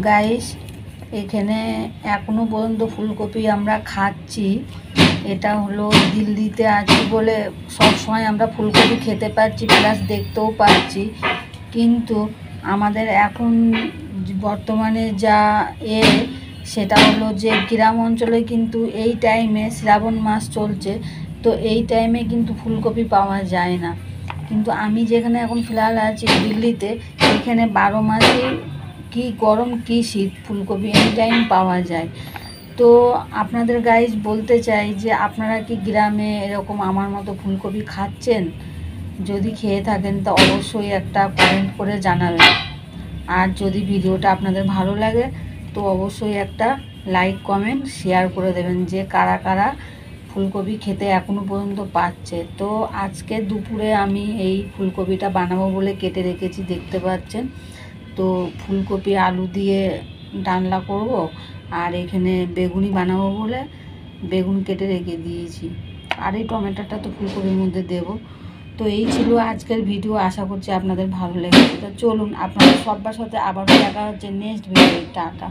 Guys, এখানে এখনো পর্যন্ত ফুলকপি আমরা খাচ্ছি। এটা হলো দিল্লিতে আছি বলে সবসময় আমরা ফুলকপি খেতে পাচ্ছি, প্লাস দেখতেও পাচ্ছি। কিন্তু আমাদের এখন বর্তমানে যা সেটা হলো যে গ্রাম অঞ্চলে কিন্তু এই টাইমে শ্রাবণ মাস চলছে, তো এই টাইমে কিন্তু ফুলকপি পাওয়া যায় না। কিন্তু আমি যেখানে এখন ফিলহাল আছি দিল্লিতে, এখানে 12 মাসে কি গরম কি শীত ফুলকপি এনি টাইম পাওয়া যায়। তো আপনাদের গাইজ বলতে চাই যে আপনারা কি গ্রামে এরকম আমার মতো ফুলকপি খাচ্ছেন? যদি খেয়ে থাকেন তা অবশ্যই একটা কমেন্ট করে জানাবেন। আর যদি ভিডিওটা আপনাদের ভালো লাগে তো অবশ্যই একটা লাইক কমেন্ট শেয়ার করে দেবেন যে কারা কারা ফুলকপি খেতে এখনও পর্যন্ত পাচ্ছে। তো আজকে দুপুরে আমি এই ফুলকপিটা বানাবো বলে কেটে রেখেছি, দেখতে পাচ্ছেন। তো ফুলকপি আলু দিয়ে ডালনা করব, আর এখানে বেগুনি বানাবো বলে বেগুন কেটে রেখে দিয়েছি, আর এই টমেটোটা তো ফুলকপির মধ্যে দেব। তো এই ছিল আজকের ভিডিও, আশা করছি আপনাদের ভালো লেগেছে। তো চলুন আপনাদের সবার সাথে আবার দেখা হচ্ছে নেক্সট ভিডিও। টাটা।